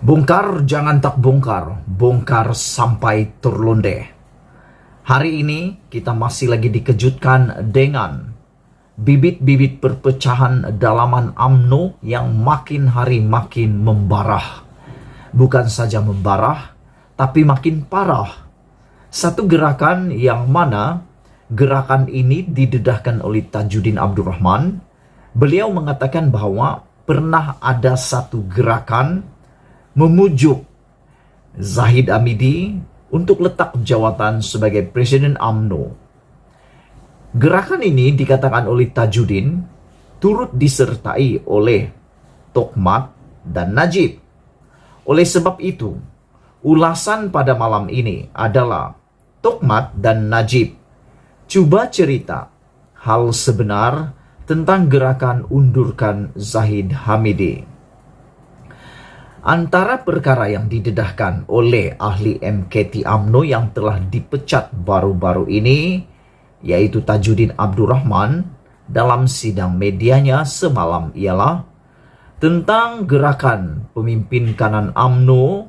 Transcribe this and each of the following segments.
Bongkar jangan tak bongkar, bongkar sampai terlonde. Hari ini kita masih lagi dikejutkan dengan bibit-bibit perpecahan dalaman UMNO yang makin hari makin membarah. Bukan saja membarah, tapi makin parah. Satu gerakan yang mana gerakan ini didedahkan oleh Tajudin Abdul Rahman. Beliau mengatakan bahwa pernah ada satu gerakan memujuk Zahid Hamidi untuk letak jawatan sebagai Presiden UMNO. Gerakan ini dikatakan oleh Tajudin turut disertai oleh Tokmat dan Najib. Oleh sebab itu, ulasan pada malam ini adalah Tokmat dan Najib coba cerita hal sebenar tentang gerakan undurkan Zahid Hamidi. Antara perkara yang didedahkan oleh ahli MKT UMNO yang telah dipecat baru-baru ini, yaitu Tajudin Abdul Rahman, dalam sidang medianya semalam ialah tentang gerakan pemimpin kanan UMNO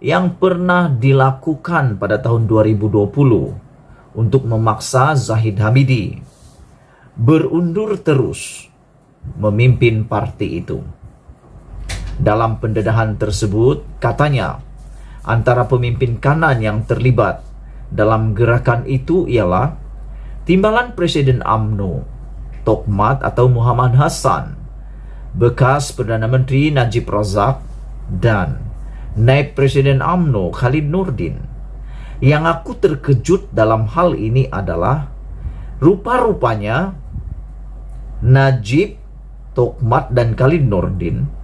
yang pernah dilakukan pada tahun 2020 untuk memaksa Zahid Hamidi berundur terus memimpin parti itu. Dalam pendedahan tersebut, katanya antara pemimpin kanan yang terlibat dalam gerakan itu ialah Timbalan Presiden UMNO Tokmat atau Muhammad Hassan, bekas Perdana Menteri Najib Razak, dan Naib Presiden UMNO Khalid Nurdin. Yang aku terkejut dalam hal ini adalah rupa-rupanya Najib, Tokmat, dan Khalid Nurdin,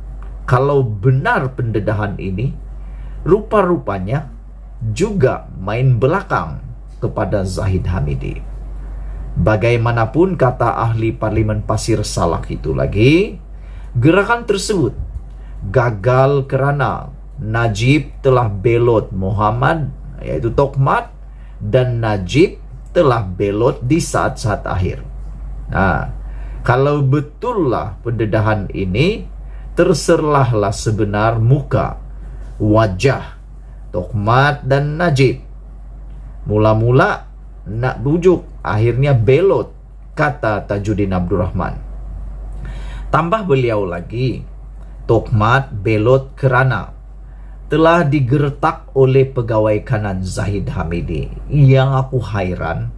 kalau benar pendedahan ini, rupa-rupanya juga main belakang kepada Zahid Hamidi. Bagaimanapun kata ahli Parlimen Pasir Salak itu lagi, gerakan tersebut gagal kerana Najib telah belot Muhammad, yaitu Tokmat, dan Najib telah belot di saat-saat akhir. Nah, kalau betullah pendedahan ini, terserlahlah sebenar muka, wajah Tokmat dan Najib. Mula-mula nak bujuk, akhirnya belot, kata Tajudin Abdul Rahman. Tambah beliau lagi, Tokmat belot kerana telah digertak oleh pegawai kanan Zahid Hamidi. Yang aku hairan,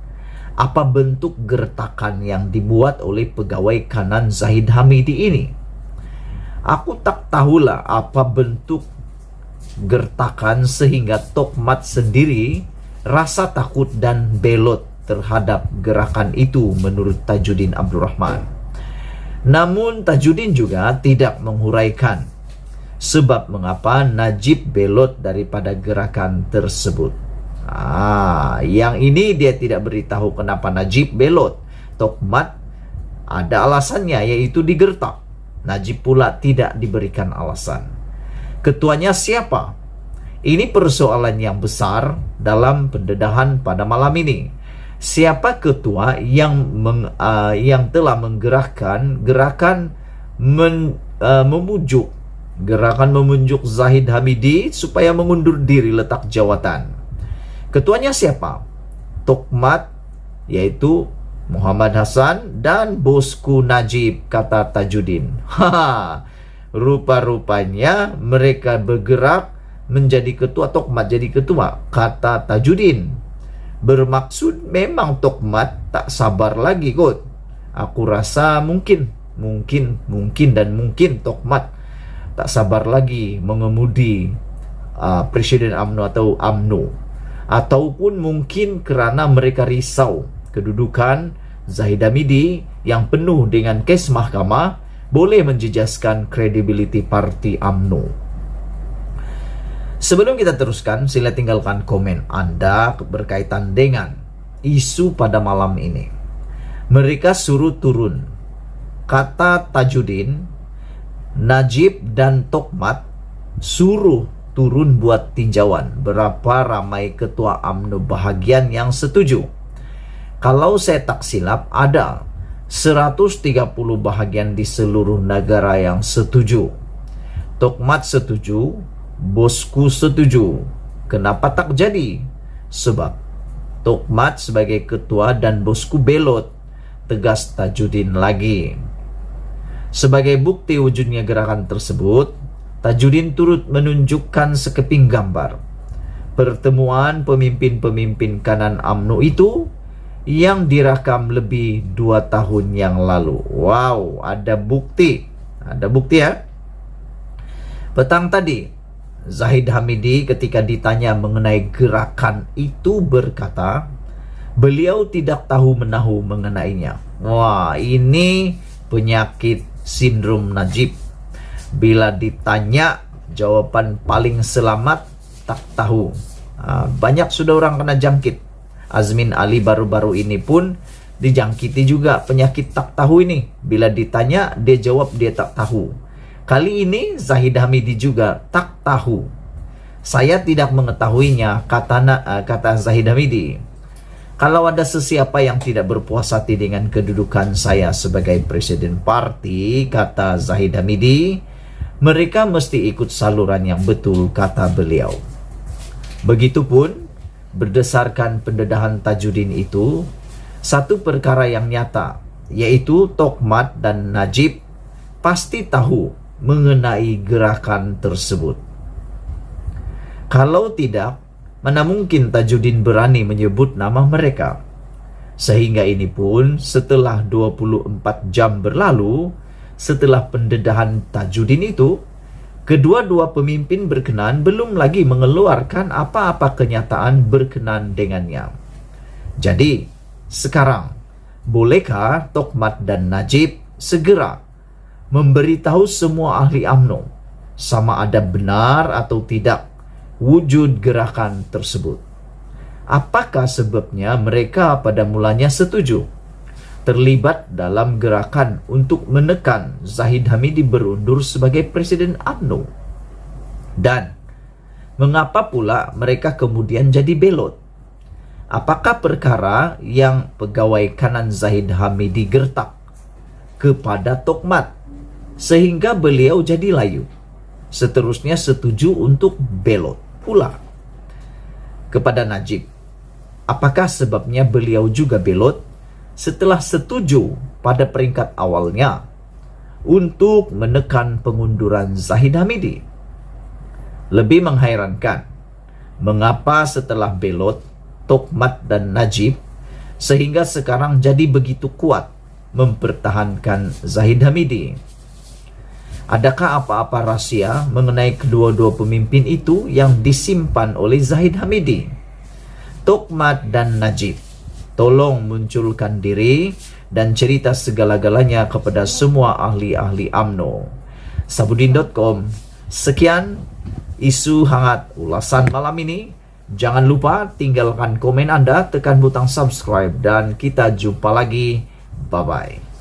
apa bentuk gertakan yang dibuat oleh pegawai kanan Zahid Hamidi ini? Aku tak tahulah apa bentuk gertakan sehingga Tokmat sendiri rasa takut dan belot terhadap gerakan itu menurut Tajudin Abdul Rahman. Namun Tajudin juga tidak menghuraikan sebab mengapa Najib belot daripada gerakan tersebut. Yang ini dia tidak beritahu kenapa Najib belot. Tokmat ada alasannya, yaitu digertak. Najib pula tidak diberikan alasan. Ketuanya siapa? Ini persoalan yang besar dalam pendedahan pada malam ini. Siapa ketua yang telah menggerakkan gerakan memujuk Zahid Hamidi supaya mengundur diri letak jawatan? Ketuanya siapa? Tokmat, yaitu Muhammad Hassan, dan bosku Najib, kata Tajudin. Rupa-rupanya mereka bergerak menjadi ketua, Tokmat jadi ketua, kata Tajudin. Bermaksud memang Tokmat tak sabar lagi kot. Aku rasa mungkin Tokmat tak sabar lagi mengemudi Presiden UMNO atau UMNO. Ataupun mungkin kerana mereka risau kedudukan Zahid Hamidi yang penuh dengan kes mahkamah boleh menjejaskan kredibiliti parti UMNO. Sebelum kita teruskan, sila tinggalkan komen Anda berkaitan dengan isu pada malam ini. Mereka suruh turun. Kata Tajudin, Najib dan Tokmat suruh turun buat tinjauan berapa ramai ketua UMNO bahagian yang setuju. Kalau saya tak silap, ada 130 bahagian di seluruh negara yang setuju. Tokmat setuju, Bosku setuju. Kenapa tak jadi? Sebab Tokmat sebagai ketua dan bosku belot, tegas Tajudin lagi. Sebagai bukti wujudnya gerakan tersebut, Tajudin turut menunjukkan sekeping gambar pertemuan pemimpin-pemimpin kanan UMNO itu yang direkam lebih 2 tahun yang lalu. Wow, ada bukti. Ada bukti ya. Petang tadi, Zahid Hamidi ketika ditanya mengenai gerakan itu berkata, beliau tidak tahu menahu mengenainya. Wah, ini penyakit sindrom Najib. Bila ditanya, jawaban paling selamat tak tahu. Banyak sudah orang kena jangkit. Azmin Ali baru-baru ini pun dijangkiti juga penyakit tak tahu ini. Bila ditanya, dia jawab dia tak tahu. Kali ini Zahid Hamidi juga tak tahu. Saya tidak mengetahuinya, kata Zahid Hamidi. Kalau ada sesiapa yang tidak berpuas hati dengan kedudukan saya sebagai presiden parti, kata Zahid Hamidi, mereka mesti ikut saluran yang betul, kata beliau. Begitupun, berdasarkan pendedahan Tajudin itu, satu perkara yang nyata, yaitu Tokmat dan Najib pasti tahu mengenai gerakan tersebut. Kalau tidak, mana mungkin Tajudin berani menyebut nama mereka? Sehingga ini pun setelah 24 jam berlalu, setelah pendedahan Tajudin itu, kedua-dua pemimpin berkenan belum lagi mengeluarkan apa-apa kenyataan berkenan dengannya. Jadi, sekarang, bolehkah Tokmat dan Najib segera memberitahu semua ahli UMNO sama ada benar atau tidak wujud gerakan tersebut? Apakah sebabnya mereka pada mulanya setuju terlibat dalam gerakan untuk menekan Zahid Hamidi berundur sebagai presiden UMNO? Dan mengapa pula mereka kemudian jadi belot? Apakah perkara yang pegawai kanan Zahid Hamidi gertak kepada Tokmat sehingga beliau jadi layu, seterusnya setuju untuk belot pula kepada Najib? Apakah sebabnya beliau juga belot setelah setuju pada peringkat awalnya untuk menekan pengunduran Zahid Hamidi? Lebih menghairankan, mengapa setelah belot Tokmat dan Najib sehingga sekarang jadi begitu kuat mempertahankan Zahid Hamidi? Adakah apa-apa rahasia mengenai kedua-dua pemimpin itu yang disimpan oleh Zahid Hamidi? Tokmat dan Najib, tolong munculkan diri dan cerita segala-galanya kepada semua ahli-ahli UMNO. Sabudin.com. Sekian isu hangat ulasan malam ini. Jangan lupa tinggalkan komen Anda, tekan butang subscribe, dan kita jumpa lagi. Bye-bye.